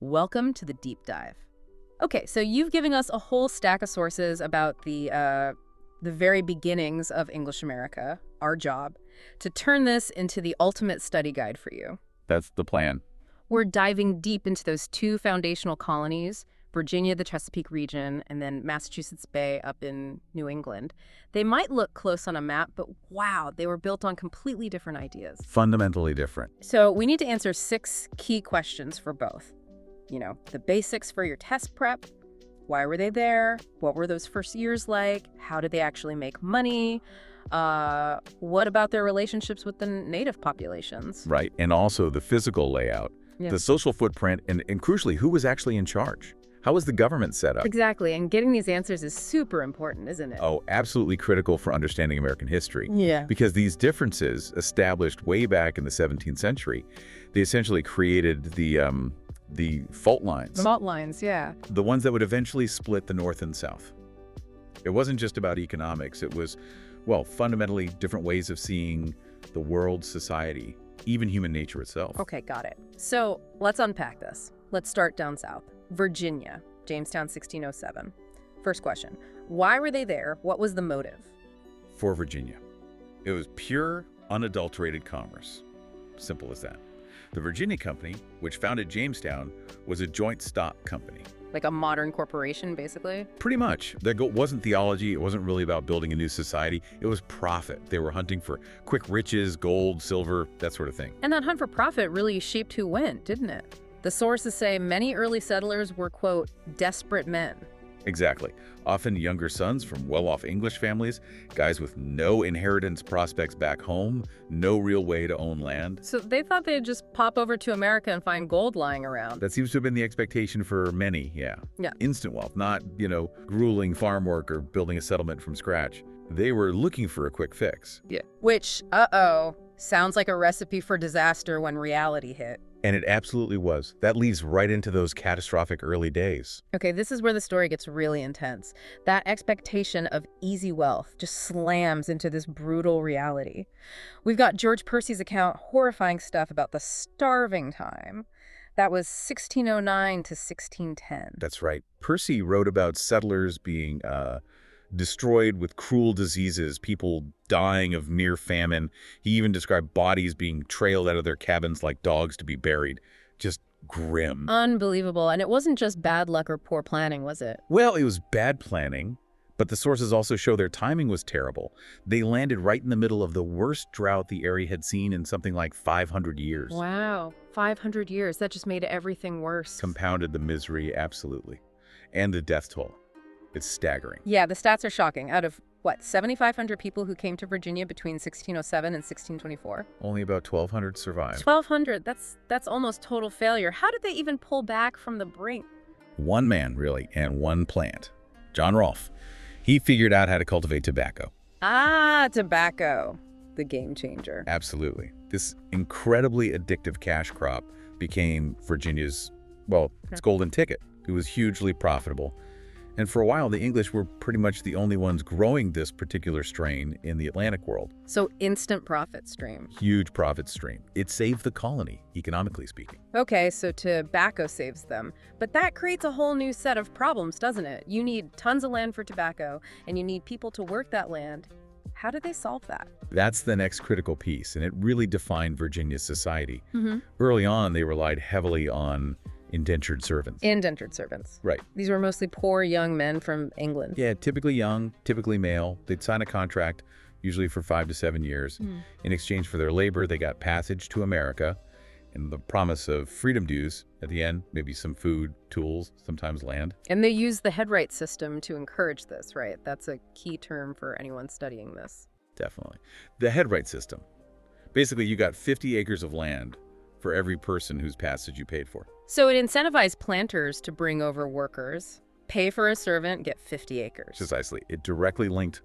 Welcome to the deep dive. Okay, so you've given us a whole stack of sources about the very beginnings of English America, our job, to turn this into the ultimate study guide for you. That's the plan. We're diving deep into those two foundational colonies, Virginia, the Chesapeake region, and then Massachusetts Bay up in New England. They might look close on a map, but wow, they were built on completely different ideas. Fundamentally different. So we need to answer 6 key questions for both. You know, the basics for your test prep. Why were they there? What were those first years like? How did they actually make money? What about their relationships with the native populations? Right. And also the physical layout, Yeah. the social footprint, and crucially, who was actually in charge? How was the government set up? Exactly, and getting these answers is super important, isn't it? Oh, absolutely critical for understanding American history. Yeah. Because these differences, established way back in the 17th century, they essentially created the fault lines. Fault lines, yeah. The ones that would eventually split the North and South. It wasn't just about economics. It was, well, fundamentally different ways of seeing the world, society, even human nature itself. Okay, got it. So let's unpack this. Let's start down south. Virginia, Jamestown, 1607. First question, why were they there? What was the motive? For Virginia, it was pure, unadulterated commerce. Simple as that. The Virginia Company, which founded Jamestown, was a joint stock company. Like a modern corporation, basically? Pretty much. Their goal wasn't theology. It wasn't really about building a new society. It was profit. They were hunting for quick riches, gold, silver, that sort of thing. And that hunt for profit really shaped who went, didn't it? The sources say many early settlers were, quote, desperate men. Exactly. Often younger sons from well-off English families, guys with no inheritance prospects back home, no real way to own land. So they thought they'd just pop over to America and find gold lying around. That seems to have been the expectation for many, yeah. Yeah. Instant wealth, not, grueling farm work or building a settlement from scratch. They were looking for a quick fix. Yeah. Which, sounds like a recipe for disaster when reality hit. And it absolutely was. That leads right into those catastrophic early days. Okay, this is where the story gets really intense. That expectation of easy wealth just slams into this brutal reality. We've got George Percy's account, horrifying stuff about the starving time. That was 1609 to 1610. That's right. Percy wrote about settlers being destroyed with cruel diseases, people dying of near famine. He even described bodies being trailed out of their cabins like dogs to be buried. Just grim. Unbelievable. And it wasn't just bad luck or poor planning, was it? Well, it was bad planning, but the sources also show their timing was terrible. They landed right in the middle of the worst drought the area had seen in something like 500 years. Wow, 500 years. That just made everything worse. Compounded the misery, absolutely. And the death toll. It's staggering. Yeah, the stats are shocking. Out of, 7,500 people who came to Virginia between 1607 and 1624? Only about 1,200 survived. 1,200, that's almost total failure. How did they even pull back from the brink? One man, really, and one plant. John Rolfe. He figured out how to cultivate tobacco. Ah, tobacco. The game changer. Absolutely. This incredibly addictive cash crop became Virginia's, its golden ticket. It was hugely profitable. And for a while, the English were pretty much the only ones growing this particular strain in the Atlantic world. So instant profit stream. Huge profit stream. It saved the colony, economically speaking. Okay, so tobacco saves them. But that creates a whole new set of problems, doesn't it? You need tons of land for tobacco, and you need people to work that land. How did they solve that? That's the next critical piece, and it really defined Virginia's society. Mm-hmm. Early on, they relied heavily on indentured servants. Indentured servants. Right. These were mostly poor young men from England. Yeah, typically young, typically male. They'd sign a contract, usually for 5 to 7 years. In exchange for their labor, they got passage to America and the promise of freedom dues at the end, maybe some food, tools, sometimes land. And they used the headright system to encourage this, right? That's a key term for anyone studying this. Definitely. The headright system. Basically, you got 50 acres of land for every person whose passage you paid for. So it incentivized planters to bring over workers, pay for a servant, get 50 acres. Precisely. It directly linked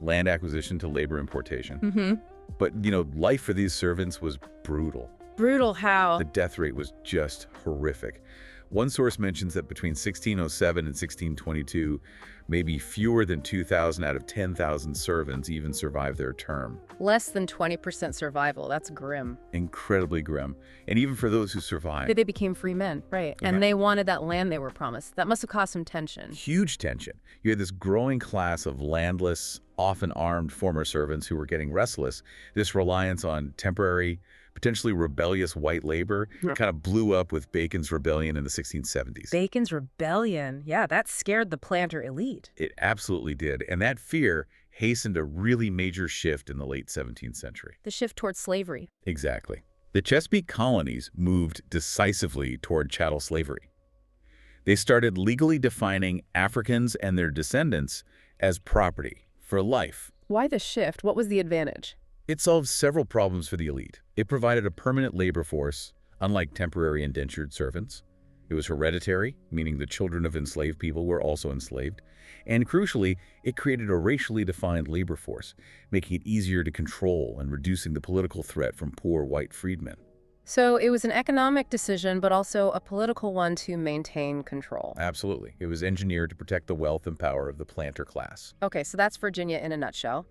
land acquisition to labor importation. Mm-hmm. But, life for these servants was brutal. Brutal how? The death rate was just horrific. One source mentions that between 1607 and 1622, maybe fewer than 2,000 out of 10,000 servants even survived their term. Less than 20% survival. That's grim. Incredibly grim. And even for those who survived, They became free men, right? Right. And they wanted that land they were promised. That must have caused some tension. huge tension. You had this growing class of landless, often armed former servants who were getting restless. This reliance on temporary, potentially rebellious white labor Yeah. kind of blew up with Bacon's rebellion in the 1670s. Bacon's rebellion. Yeah, that scared the planter elite. It absolutely did. And that fear hastened a really major shift in the late 17th century. The shift towards slavery. Exactly. The Chesapeake colonies moved decisively toward chattel slavery. They started legally defining Africans and their descendants as property for life. Why the shift? What was the advantage? It solved several problems for the elite. It provided a permanent labor force, unlike temporary indentured servants. It was hereditary, meaning the children of enslaved people were also enslaved. And crucially, it created a racially defined labor force, making it easier to control and reducing the political threat from poor white freedmen. So it was an economic decision, but also a political one to maintain control. Absolutely. It was engineered to protect the wealth and power of the planter class. Okay, so that's Virginia in a nutshell.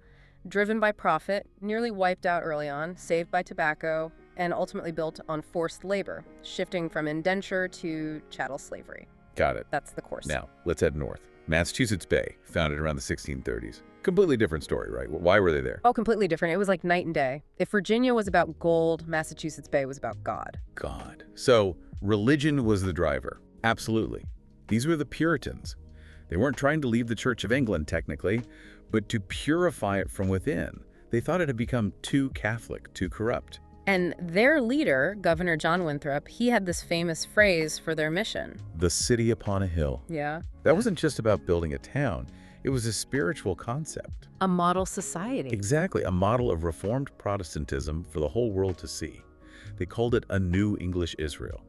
Driven by profit, nearly wiped out early on, saved by tobacco, and ultimately built on forced labor, shifting from indenture to chattel slavery. Got it. That's the course. Now, let's head north. Massachusetts Bay, founded around the 1630s. Completely different story, right? Why were they there? Oh, completely different. It was like night and day. If Virginia was about gold, Massachusetts Bay was about God. God. So, religion was the driver. Absolutely. These were the Puritans. They weren't trying to leave the Church of England, technically, but to purify it from within. They thought it had become too Catholic, too corrupt. And their leader, Governor John Winthrop, he had this famous phrase for their mission. The city upon a hill. Yeah. That wasn't just about building a town. It was a spiritual concept. A model society. Exactly, a model of Reformed Protestantism for the whole world to see. They called it a new English Israel.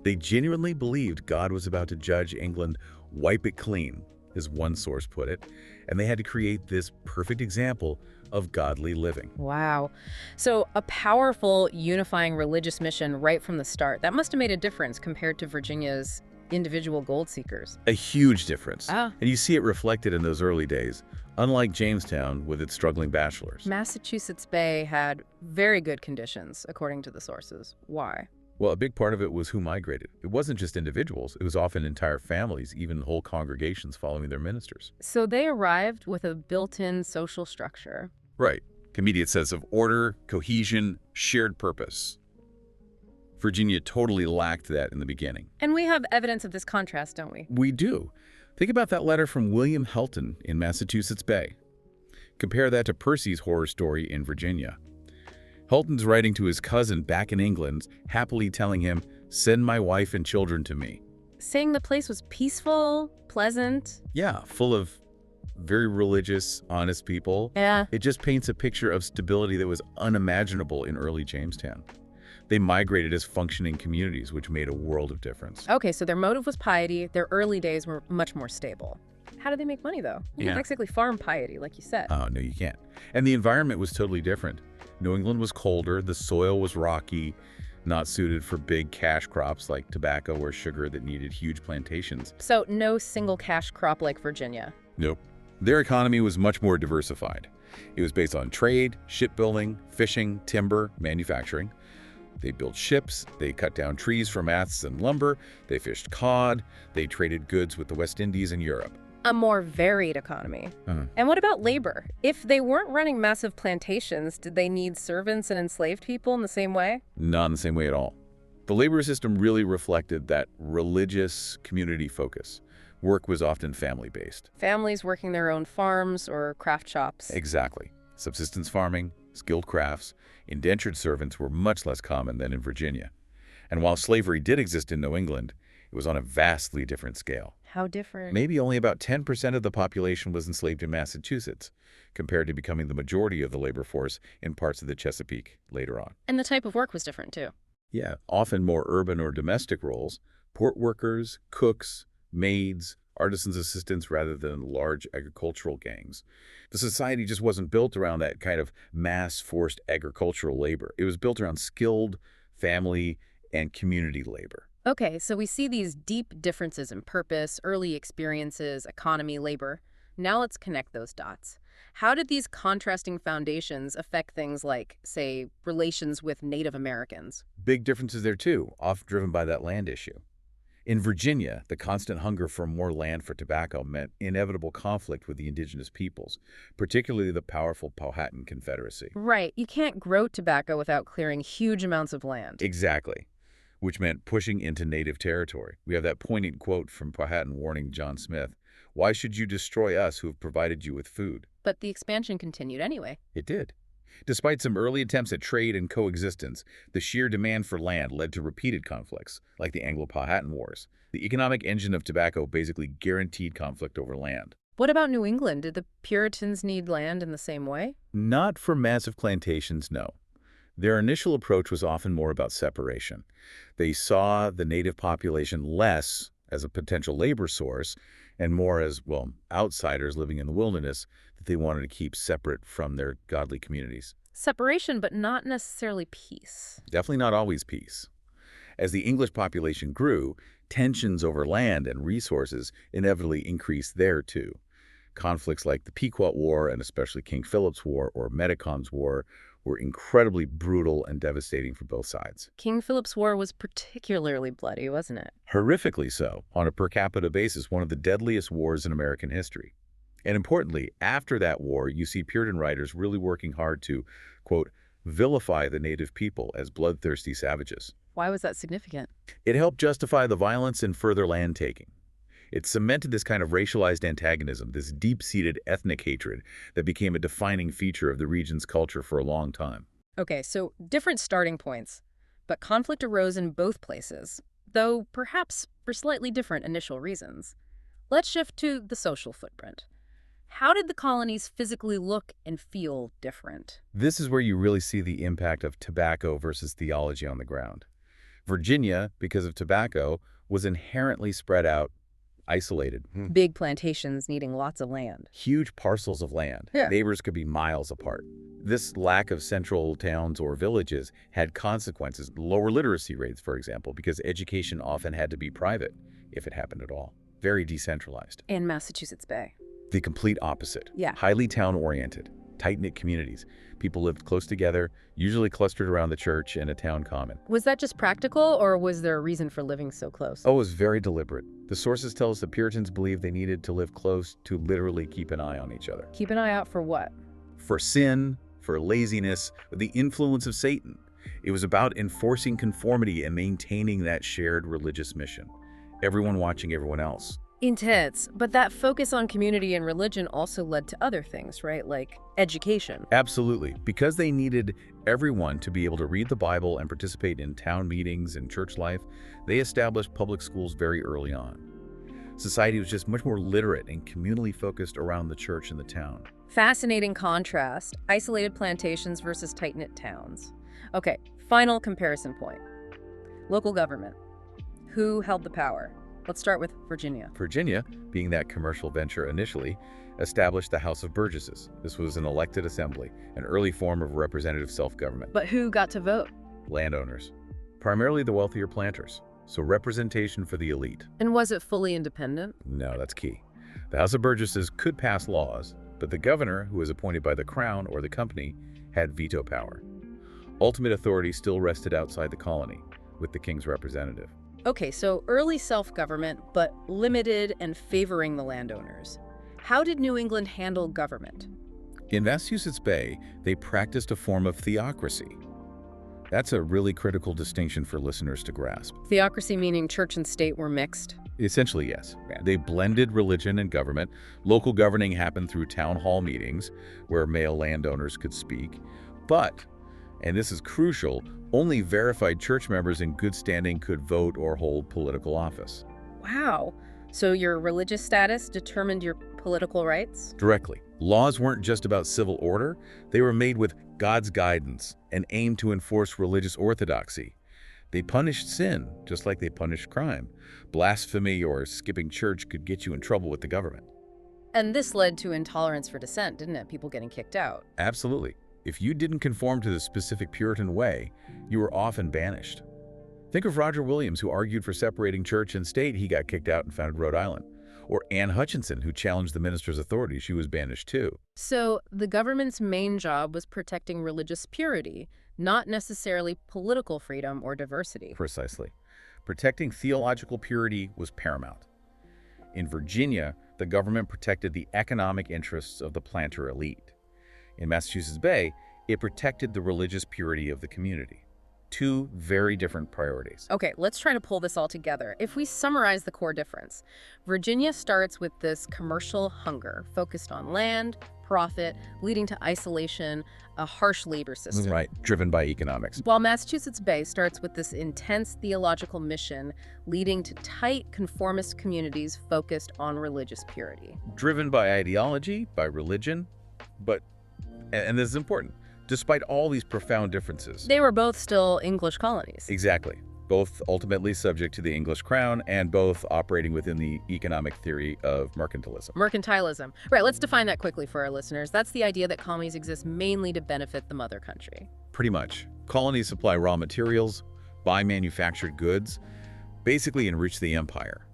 They genuinely believed God was about to judge England, wipe it clean, as one source put it, and they had to create this perfect example of godly living. Wow. So a powerful unifying religious mission right from the start. That must have made a difference compared to Virginia's individual gold seekers. A huge difference. Ah. And you see it reflected in those early days, unlike Jamestown with its struggling bachelors. Massachusetts Bay had very good conditions, according to the sources. Why? Well, a big part of it was who migrated. It wasn't just individuals. It was often entire families, even whole congregations following their ministers. So they arrived with a built-in social structure. Right. Immediate sense of order, cohesion, shared purpose. Virginia totally lacked that in the beginning. And we have evidence of this contrast, don't we? We do. Think about that letter from William Helton in Massachusetts Bay. Compare that to Percy's horror story in Virginia. Helton's writing to his cousin back in England, happily telling him, "Send my wife and children to me." Saying the place was peaceful, pleasant. Yeah, full of very religious, honest people. Yeah. It just paints a picture of stability that was unimaginable in early Jamestown. They migrated as functioning communities, which made a world of difference. Okay, so their motive was piety. Their early days were much more stable. How did they make money, though? You Yeah. can't exactly farm piety, like you said. Oh, no, you can't. And the environment was totally different. New England was colder, the soil was rocky, not suited for big cash crops like tobacco or sugar that needed huge plantations. So no single cash crop like Virginia. Nope. Their economy was much more diversified. It was based on trade, shipbuilding, fishing, timber, manufacturing. They built ships, they cut down trees for masts and lumber, they fished cod, they traded goods with the West Indies and Europe. A more varied economy. Uh-huh. And what about labor? If they weren't running massive plantations, did they need servants and enslaved people in the same way? Not in the same way at all. The labor system really reflected that religious community focus. Work was often family-based. Families working their own farms or craft shops. Exactly. Subsistence farming, skilled crafts, indentured servants were much less common than in Virginia. And while slavery did exist in New England, it was on a vastly different scale. How different? Maybe only about 10% of the population was enslaved in Massachusetts, compared to becoming the majority of the labor force in parts of the Chesapeake later on. And the type of work was different, too. Yeah, often more urban or domestic roles, port workers, cooks, maids, artisans' assistants rather than large agricultural gangs. The society just wasn't built around that kind of mass-forced agricultural labor. It was built around skilled family and community labor. Okay, so we see these deep differences in purpose, early experiences, economy, labor. Now let's connect those dots. How did these contrasting foundations affect things like, say, relations with Native Americans? Big differences there too, often driven by that land issue. In Virginia, the constant hunger for more land for tobacco meant inevitable conflict with the indigenous peoples, particularly the powerful Powhatan Confederacy. Right, you can't grow tobacco without clearing huge amounts of land. Exactly, which meant pushing into native territory. We have that poignant quote from Powhatan warning John Smith, "Why should you destroy us who have provided you with food?" But the expansion continued anyway. It did. Despite some early attempts at trade and coexistence, the sheer demand for land led to repeated conflicts, like the Anglo-Powhatan Wars. The economic engine of tobacco basically guaranteed conflict over land. What about New England? Did the Puritans need land in the same way? Not for massive plantations, no. Their initial approach was often more about separation. They saw the native population less as a potential labor source and more as, well, outsiders living in the wilderness that they wanted to keep separate from their godly communities. Separation, but not necessarily peace. Definitely not always peace. As the English population grew, tensions over land and resources inevitably increased there too. Conflicts like the Pequot War and especially King Philip's War or Metacom's War were incredibly brutal and devastating for both sides. King Philip's War was particularly bloody, wasn't it? Horrifically so, on a per capita basis, one of the deadliest wars in American history. And importantly, after that war, you see Puritan writers really working hard to, quote, vilify the native people as bloodthirsty savages. Why was that significant? It helped justify the violence and further land taking. It cemented this kind of racialized antagonism, this deep-seated ethnic hatred that became a defining feature of the region's culture for a long time. Okay, so different starting points, but conflict arose in both places, though perhaps for slightly different initial reasons. Let's shift to the social footprint. How did the colonies physically look and feel different? This is where you really see the impact of tobacco versus theology on the ground. Virginia, because of tobacco, was inherently spread out, isolated. Big plantations needing lots of land. Huge parcels of land. Yeah. Neighbors could be miles apart. This lack of central towns or villages had consequences. Lower literacy rates, for example, because education often had to be private, if it happened at all. Very decentralized. And Massachusetts Bay. The complete opposite. Yeah. Highly town-oriented, tight-knit communities. People lived close together, usually clustered around the church and a town common. Was that just practical, or was there a reason for living so close? Oh, it was very deliberate. The sources tell us the Puritans believed they needed to live close to literally keep an eye on each other. Keep an eye out for what? For sin, for laziness, the influence of Satan. It was about enforcing conformity and maintaining that shared religious mission. Everyone watching everyone else. Intense, but that focus on community and religion also led to other things, right? Like education. Absolutely. Because they needed everyone to be able to read the Bible and participate in town meetings and church life, they established public schools very early on. Society was just much more literate and communally focused around the church and the town. Fascinating contrast. Isolated plantations versus tight-knit towns. Okay, final comparison point. Local government. Who held the power? Let's start with Virginia. Virginia, being that commercial venture initially, established the House of Burgesses. This was an elected assembly, an early form of representative self-government. But who got to vote? Landowners, primarily the wealthier planters, so representation for the elite. And was it fully independent? No, that's key. The House of Burgesses could pass laws, but the governor, who was appointed by the crown or the company, had veto power. Ultimate authority still rested outside the colony, with the king's representative. Okay, so early self-government, but limited and favoring the landowners. How did New England handle government? In Massachusetts Bay, they practiced a form of theocracy. That's a really critical distinction for listeners to grasp. Theocracy meaning church and state were mixed? Essentially, yes. They blended religion and government. Local governing happened through town hall meetings where male landowners could speak. But, and this is crucial, only verified church members in good standing could vote or hold political office. Wow. So your religious status determined your political rights? Directly. Laws weren't just about civil order. They were made with God's guidance and aimed to enforce religious orthodoxy. They punished sin, just like they punished crime. Blasphemy or skipping church could get you in trouble with the government. And this led to intolerance for dissent, didn't it? People getting kicked out. Absolutely. If you didn't conform to the specific Puritan way, you were often banished. Think of Roger Williams, who argued for separating church and state. He got kicked out and founded Rhode Island. Or Anne Hutchinson, who challenged the minister's authority. She was banished too. So the government's main job was protecting religious purity, not necessarily political freedom or diversity. Precisely. Protecting theological purity was paramount. In Virginia, the government protected the economic interests of the planter elite. In Massachusetts Bay, it protected the religious purity of the community. Two very different priorities. Okay, let's try to pull this all together. If we summarize the core difference, Virginia starts with this commercial hunger focused on land, profit, leading to isolation, a harsh labor system. Right, driven by economics. While Massachusetts Bay starts with this intense theological mission, leading to tight, conformist communities focused on religious purity. Driven by ideology, by religion, but, and this is important, despite all these profound differences. They were both still English colonies. Exactly. Both ultimately subject to the English crown and both operating within the economic theory of mercantilism. Mercantilism. Right, let's define that quickly for our listeners. That's the idea that colonies exist mainly to benefit the mother country. Pretty much. Colonies supply raw materials, buy manufactured goods, basically enrich the empire.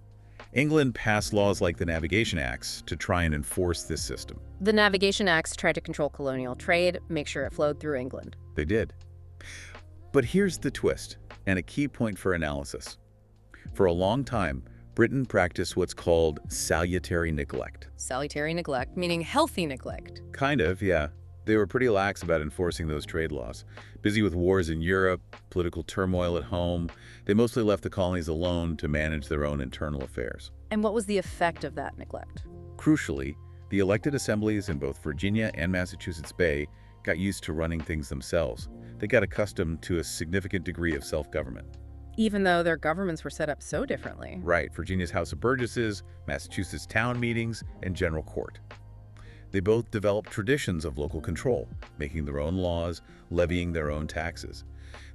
England passed laws like the Navigation Acts to try and enforce this system. The Navigation Acts tried to control colonial trade, make sure it flowed through England. They did. But here's the twist, and a key point for analysis. For a long time, Britain practiced what's called salutary neglect. Salutary neglect, meaning healthy neglect. Kind of, yeah. They were pretty lax about enforcing those trade laws. Busy with wars in Europe, political turmoil at home, they mostly left the colonies alone to manage their own internal affairs. And what was the effect of that neglect? Crucially, the elected assemblies in both Virginia and Massachusetts Bay got used to running things themselves. They got accustomed to a significant degree of self-government. Even though their governments were set up so differently. Right, Virginia's House of Burgesses, Massachusetts town meetings, and general court. They both developed traditions of local control, making their own laws, levying their own taxes.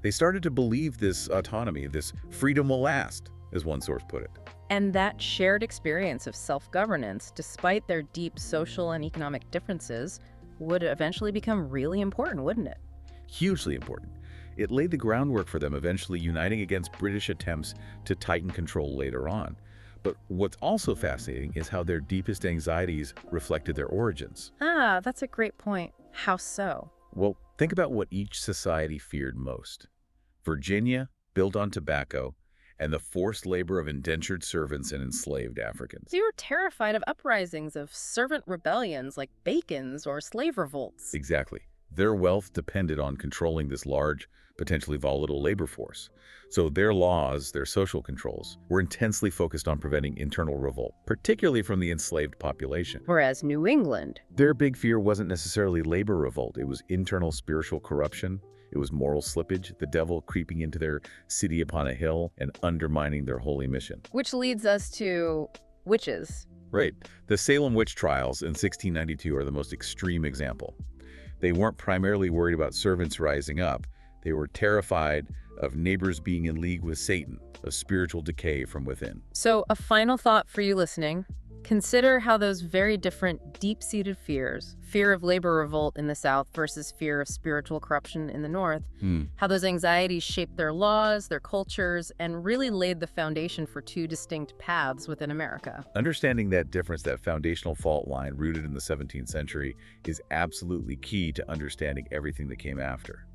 They started to believe this autonomy, this freedom will last, as one source put it. And that shared experience of self-governance, despite their deep social and economic differences, would eventually become really important, wouldn't it? Hugely important. It laid the groundwork for them eventually uniting against British attempts to tighten control later on. But what's also fascinating is how their deepest anxieties reflected their origins. Ah, that's a great point. How so? Well, think about what each society feared most. Virginia, built on tobacco, and the forced labor of indentured servants and enslaved Africans. They were terrified of uprisings, of servant rebellions like Bacon's or slave revolts. Exactly. Their wealth depended on controlling this large, potentially volatile labor force. So their laws, their social controls, were intensely focused on preventing internal revolt, particularly from the enslaved population. Whereas New England, Their big fear wasn't necessarily labor revolt. It was internal spiritual corruption. It was moral slippage, the devil creeping into their city upon a hill and undermining their holy mission. which leads us to witches. Right. The Salem witch trials in 1692 are the most extreme example. They weren't primarily worried about servants rising up. They were terrified of neighbors being in league with Satan, a spiritual decay from within. So a final thought for you listening. Consider how those very different deep-seated fears, fear of labor revolt in the South versus fear of spiritual corruption in the North, how those anxieties shaped their laws, their cultures, and really laid the foundation for two distinct paths within America. Understanding that difference, that foundational fault line rooted in the 17th century, is absolutely key to understanding everything that came after.